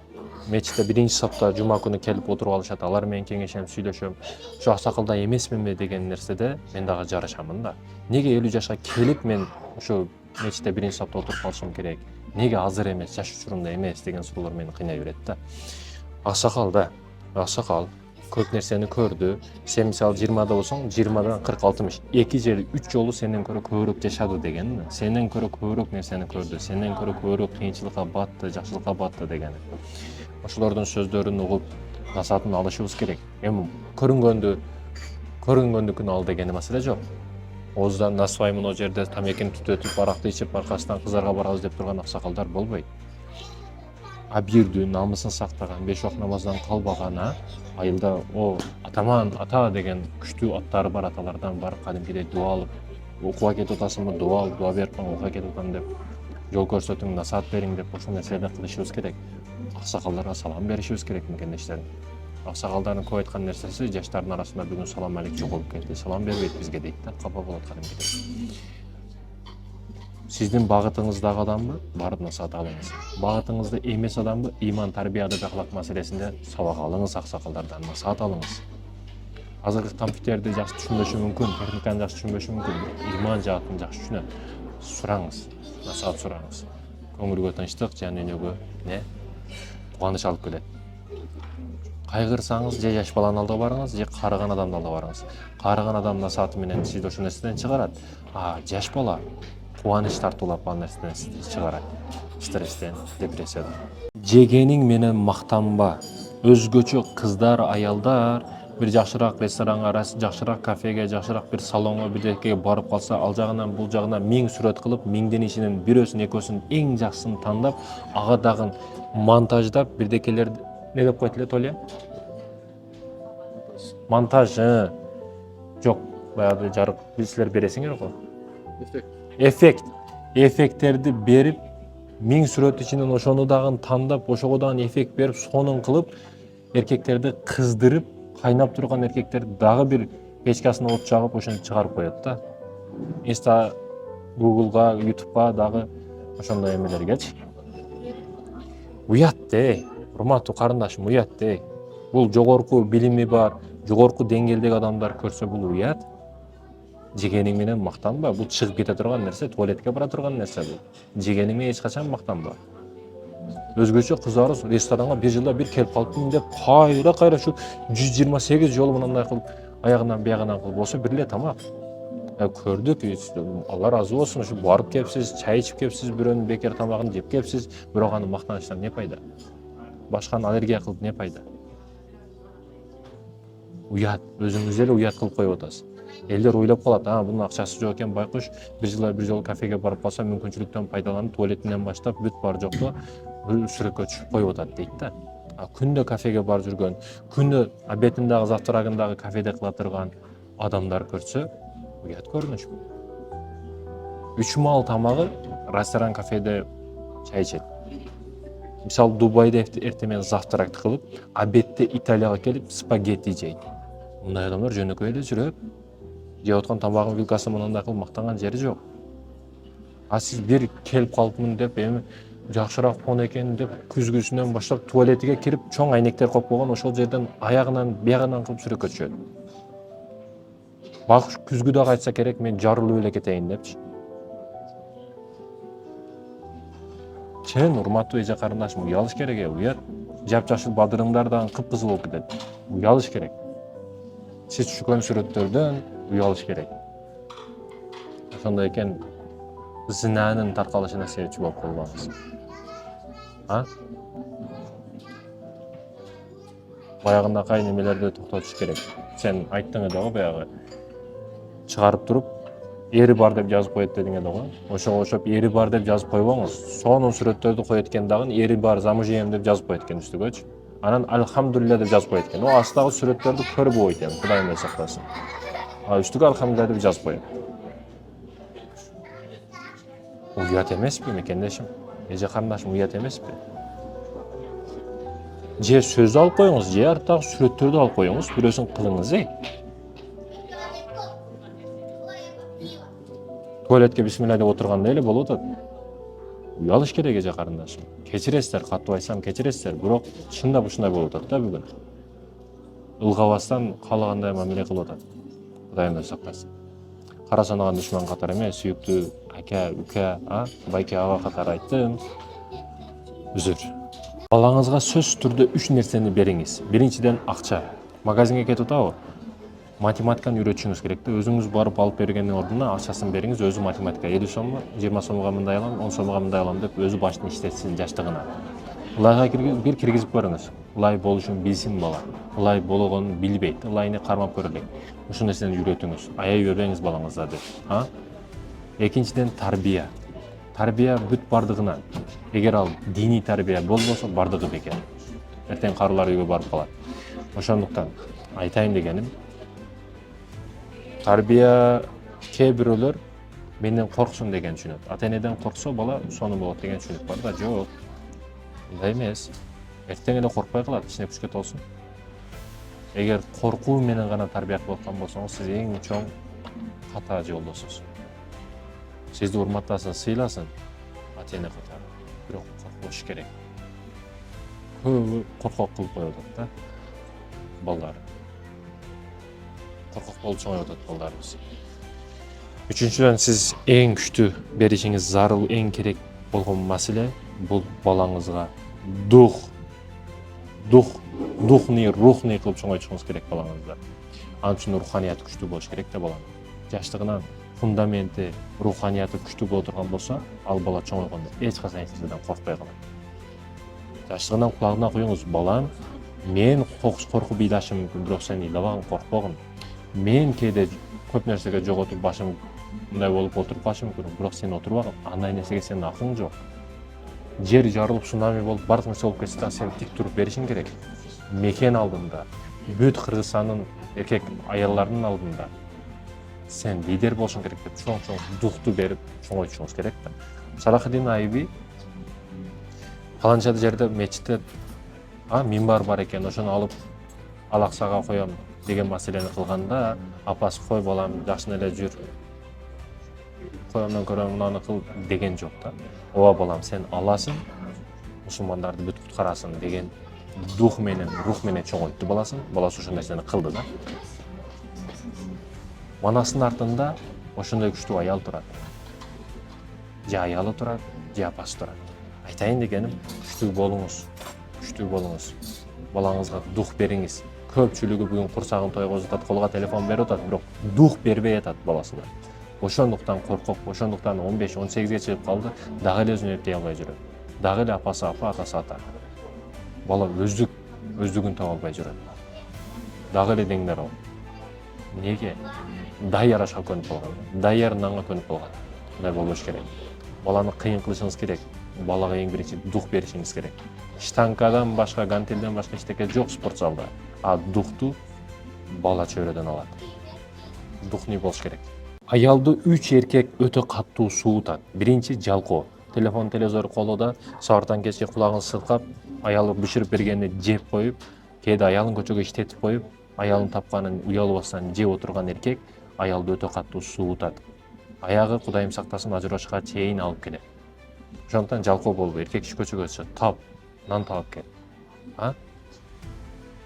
мечитте биринчи сапта жума күнү келип отуруп алышат, алар менен кеңешем, сүйлөшөм. Ушу аксакалда эмесминби деген нерседе мен дагы жарашамын да. Неге 50 жашка келип мен ушу мечитте биринчи сапта отуруп калышым керек? Неге азыр эмес, жаш учурумда эмес деген суроолор мени кыйнай берет да. Аксакал көп нерсени көрдү. Сен мисалы 20-да болсоң, 20-дан 40-60. 2 же 3 жолу сенден көрө көбүрөөк жашады дегени. Сенден көрө көбүрөөк нерсени көрдү. Сенден көрө көбүрөөк кыйынчылыкка батты, жакшылыкка батты дегени. Ошолордун сөздөрүн угуп, насаатын алышыбыз керек. Эми көрүнгөндүкүн ал деген маселе жок. Оздан насвай мына жерде тамекини түтөтүп, аракты ичип, аркасынан кыздарга барабыз деп турган аксакалдар болбойт. Абирдүү, намысын сактаган, 5 вакыт намаздан калбаган, айылда о атаман, ата деген күчтүү аттары бар аталардан барып кадимкидей дуа алып, окууга кетип атасыңбы, дуа алып, дуа берип окууга кетип атам деп, жол көрсөтүң, насаат бериң деп ошол нерселерди кылышыбыз керек. Аксакалдарга салам беришибиз керек мекендештерин. Аксакалдардын көп айткан нерсеси жаштардын арасында бүгүн салам алейк жоголуп кетти. Салам бербейт бизге дейт да, капа болот кадимкидей. Сиздин багытыңыздагы адамбы? Барып насаат алыңыз. Багытыңызда эмес адамбы? Иман, тарбия, адап, ахлак маселесинде сабак алыңыз, аксакалдардан насаат алыңыз. Азыркы компьютерди жакшы түшүнбөшү мүмкүн, техниканы жакшы түшүнбөшү мүмкүн. Иман жаатын жакшы түшүнөт. Сураңыз, насаат сураңыз. Көңүлгө тынчтык, жан дүйнөгө кубаныч алып келет. Кайгырсаңыз, же жаш баланын алдыга барыңыз, же карыган адамдын алдыга барыңыз. Карыган адам насааты менен сизди ошол нерседен чыгарат. Жаш бала кубаныч тартуулап ал нерседен чыгарат. Стресстен, депрессиядан. Жегениң менен мактанба. Өзгөчө кыздар, аялдар бир жакшыраак ресторанга, жакшыраак кафеге, жакшыраак бир салонго, бирдекеге барып калса, ал жагынан бул жагынан 1000 сүрөт кылып, 1000ден ичинен бирөөсүн, экөөсүн эң жакшысын тандап, ага дагы монтаждап, бирдекелерди не деп койт эле Толя? Монтаж. Жок, баягы жарык силер бересиңер го. Эффекттерди берип, 1000 сүрөт ичинен ошону дагы тандап, ошого дагы эффект берип, сонун кылып, эркектерди кыздырып, кайнап турган эркектерди дагы бир печкасына от жагып, ошону чыгарып коет да. Инста, Google'га, YouTube'га дагы ошондой эмелергечи. Уят де, урматтуу карындашым, уят де. Бул жогорку билими бар, жогорку деңгээлдеги адамдар көрсө бул уят. Жегениң менен мактанба, бул чыгып кете турган нерсе, туалетке бара турган нерсе бул. Жегениң менен эч качан мактанба. Өзгөчө кыздарыбыз ресторанга бир жылда бир келип калыптын деп, кайра ушу 128 жолу мындай кылып, аягынан биягынан кылып болсо бир эле тамак. Көрдүк, Алла разы болсун, ушу барып кепсиз, чай ичип кепсиз, бирөөнүн бекер тамагын жеп кепсиз, бирок аны мактанычтан не пайда? Башканы аллергия кылып не пайда? Уят, өзүңүз эле уят кылып коюп атасыз. Элдер ойлоп калат, бунун акчасы жок экен, байкуш, бир жылда бир жолу кафеге барып калса, мүмкүнчүлүктөн пайдаланып, туалетинен баштап, бүт бар жокто сүрөккө түшүп коюп атат дейт да. Күндө кафеге барып жүргөн, күндө обединдагы, завтрагындагы кафеде кыла турган адамдар көрсө, уят көрүнүш бул. 3 маал тамагы ресторан, кафеде чай ичет. Мисалы, Дубайда эртең менен завтрак кылып, обедте Италияга келип спагетти жейт. Мындай адамдар жөнөкөй эле жүрөт. Жеп аткан тамагын вилкасы мындай кылып мактанган жери жок. Сиз бир келип калыпмын деп, эми жакшыраак фон экен деп, күзгүсүнөн баштап туалетиге кирип, чоң айнектер коюп койгон, ошол жерден аягынан, биягынан кылып сүрөккө түшөт. Бак күзгү дагы айтса керек, мен жарылып эле кетейин депчи. Чын, урматтуу эже карындашым, уялыш керек, уят. Жапжашыл бадырыңдар дагы кыпкызыл болуп кетет. Уялыш керек. Сиз түшкөн сүрөттөрдөн уялыш керек. Ошондой экен, зинанын таркалышына себепчи болуп калбаңыз. Баягындакай немелерди токтотуш керек. Сен айттың да го баягы. Чыгарып туруп, ери бар деп жазып коет дедиң да го. Ошого окшоп ери бар деп жазып койбоңуз. Сонун сүрөттөрдү коет экен дагы, ери бар, замужем деп жазып коет экен үстүгөчү. Анан альхамдулилля деп жазып коет экен. Астагы сүрөттөрдү көрбөйт эми, Кудай мени сактасын. Үстүгө альхамдулилля деп жазып коет. Уят эмеспи мекендешим? Эже карындашым, уят эмеспи? Же сөздү алып коюңуз, же арттагы сүрөттөрдү алып коюңуз, бирөөсүн кылыңыз, Туалетке бисмилла деп отурганда эле болуп атат. Уялыш керек эже карындашым. Кечиресиздер, катуу айтсам кечиресиздер, бирок чындап ушундай болуп атат да бүгүн. Илгабастан каалагандай мамиле кылып атат. Кудайым сактасын. Кара санаган душман катары эмес, сүйүктүү ака, ука, байке ага катары айттым. Үзүр. Балаңызга сөзсүз түрдө 3 нерсени бериңиз. Биринчиден акча. Магазинге кетип атабы? Математиканы үйрөтүшүңүз керек да. Өзүңүз барып алып бергендин ордуна акчасын бериңиз, өзү математика. 50 сомго, 20 сомго мындай алам, 10 сомго мындай алам деп өзү башын иштетсин жаштыгына. Ылайга бир киргизип көрүңүз. Ылай болушун билсин бала. Ылай болгонун билбейт. Ылайны кармап көрөлүк. Ушул нерсени үйрөтүңүз. Аяй бербеңиз балаңызга деп. Экинчиден тарбия. Тарбия бүт бардыгына. Эгер ал диний тарбия болбосо, бардыгы бекер. Эртең карылар үйгө барып калат. Ошондуктан айтайын дегеним, тарбия кээ бирөөлөр менден корксун деген түшүнөт. Ата энеден корксо бала сонун болот деген түшүнүк бар да. Жок. Мындай эмес. Эртең эле коркпой калат, ичине күчкө толсун. Эгер коркуу менен гана тарбия кылып аткан болсоңуз, сиз эң чоң ката жолдосуз. Сизди урматтасын, сыйласын, ата эне катары. Бирок коркпош керек. Көбү коркок кылып коюп атат да балдар. Коркок болуп чоңоюп атат балдарыбыз. Үчүнчүдөн, сиз эң күчтүү беришиңиз зарыл, эң керек болгон маселе бул балаңызга рухний кылып чоңойтушуңуз керек балаңызды. Ал үчүн руханияты күчтүү болуш керек да баланын. Жаштыгынан фундаменти, руханияты күчтүү боло турган болсо, ал бала чоңойгондо эч качан эч нерседен коркпой калат. Жаштыгынан кулагына куюңуз, балам, мен коркуп ыйлашым мүмкүн, бирок сен ыйламагын, коркпогун. Мен кээде көп нерсеге жоготуп башым мындай болуп отуруп калышым мүмкүн, бирок сен отурбагын. Андай нерсеге сенин акылың жок. Жер жарылып, цунами болуп, бардык нерсе болуп кетсе да, сен тик туруп беришиң керек. Мекен алдында, бүт Кыргызстандын эркек аялларынын алдында сен лидер болушуң керек деп чоң духту берип чоңойтушуңуз керек да. Салахиддин Айби фаланча жерде мечитте минбар бар экен, ошону алып Алаксага коем деген маселени кылганда, апасы кой балам, жакшы эле жүр, коемдон көрө мынаны кыл деген жок да. Ооба балам, сен аласың, мусулмандарды бүт куткарасың деген рух менен чоңойтtu баласын. Баласы ошол нерсени кылды да. Манастын артында ошондой күчтүү аял турат. Же аялы турат, же апасы турат. Айтайын дегеним, күчтүү болуңуз. Балаңызга дух бериңиз. Көпчүлүгү бүгүн курсагын тойгозуп атат, колго телефон берип атат, бирок дух бербей атат баласына. Ошондуктан коркок, ошондуктан 15-18ге чыгып калды, дагы эле өзүн эптей албай жүрөт. Дагы эле апасы апа, атасы ата. Бала өздүгүн таба албай жүрөт. Дагы эле деңдер ал. Неге? Даяр ашка көнүп калган. Даяр нанга көнүп калган. Мындай болбош керек. Баланы кыйын кылышыңыз керек. Балага эң биринчи дух беришиңиз керек. Штанкадан башка, гантелден башка эчтеке жок спорт залда. А духту бала чөйрөдөн алат. Духний болуш керек. Аялды 3 эркек өтө каттуу суутат. Биринчи жалкоо. Телевизор колуда, сабыртан кечке кулагын сыркап, аялы бышырып бергенди жеп коюп, кээде аялын көчөгө иштетип коюп, аялын тапканын уялбастан жеп отурган эркек аялды өтө каттуу суутат. Аягы Кудайым сактасын ажырашка чейин алып келет. Ошондуктан жалкоо болбой, эркек киши көчөгө чык, тап, нан таап кел.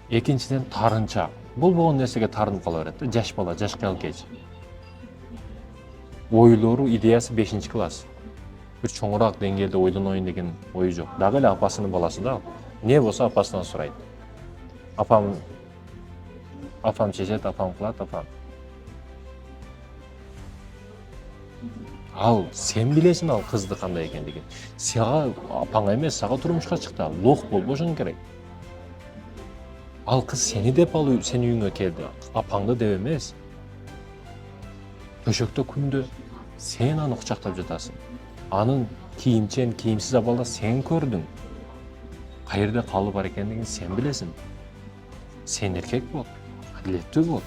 Экинчиден тарынча. Болбогон нерсеге тарынып кала берет да, жаш бала, жаш кыял кеч. Ойлору, идеясы 5-класс. Бир чоңураак деңгээлде ойлоноюн деген ою жок. Дагы эле апасынын баласы да. Не болсо апасынан сурайт. Апам чечет, апам кылат, апам. Ал сен билесиң ал кызды кандай экендигин. Сага апаңа эмес, сага турмушка чыкты. Лох болбошуң керек. Ал кыз сени деп алып сен үйүңө келди. Апаңды деп эмес. Төшөктө күндө сен аны кучактап жатасың. Анын кийимчен, кийимсиз абалда сен көрдүң. Каерде калы бар экендигин сен билесиң. Сен эркек бол, адилеттүү бол.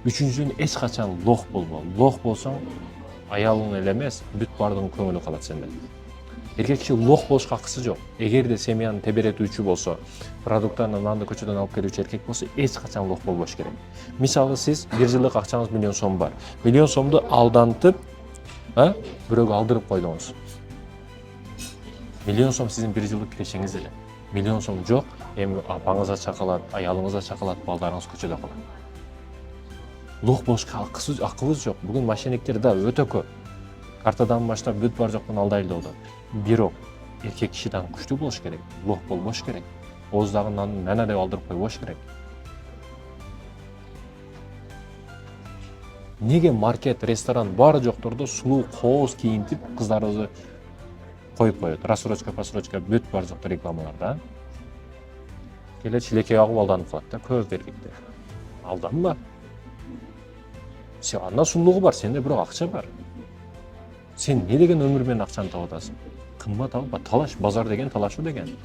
Үчүнчүдөн эч качан лох болбо. Лох болсоң, аялың эле эмес, бүт бардыгын көңүлү калат сенден. Эркек киши лох болушка акысы жок. Эгерде семьяны теберетүүчү болсо, продукттарды нанды көчөдөн алып келүүчү эркек болсо, эч качан лох болбош керек. Мисалы, сиз бир жылдык акчаңыз 1 миллион сом бар. 1 миллион сомду алдантып, бирөөгө алдырып койдуңуз. 1 миллион сом сиздин бир жылдык кирешиңиз эле. 1 миллион сом жок, эми апаңызга чакалат, аялыңызга чакалат, балдарыңыз көчөдө калат. Лох болушка акыбыз жок. Бүгүн мошенниктер да өтө көп. Картадан баштап бүт бар жоктон алдайлоодо. Бирок эркек кишиден күчтүү болуш керек, лох болбош керек. Ооздагы нанды нана деп алдырып койбош керек. Неге маркет, ресторан баары жоктордо сулуу кооз кийинтип кыздарыбызды коюп коет. Рассрочка, просрочка бүт бар жокто рекламаларда. Келе чилекей агып алданып калат да көп эркектер. Алданма. Сен анда сулуулугу бар, сенде бирок акча бар. Сен не деген өмүр менен акчаны таап атасың? Кымбат алып, талаш, базар деген талашуу деген.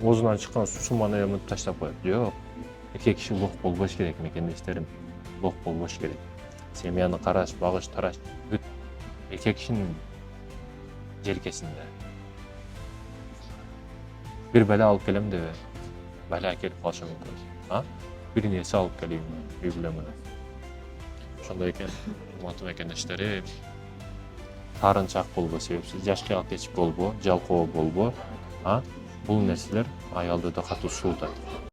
Оозунан чыккан сумманы эмнеп таштап коет. Жок. Эркек киши лох болбош керек, мекендештерим. Лох болбош керек. Семьяны караш, багыш, тараш бүт эркек кишинин желкесинде. Бир бала алып келем дебе, бала келип калышы мүмкүн. Бир нерсе алып келейин үй бүлөңө. Ошондой экен, урматтуу мекендештерим. Таарынчак болбо, себепсиз жашка кетип болбо, жалкоо болбо. Бул нерселер аялды да катуу суутат.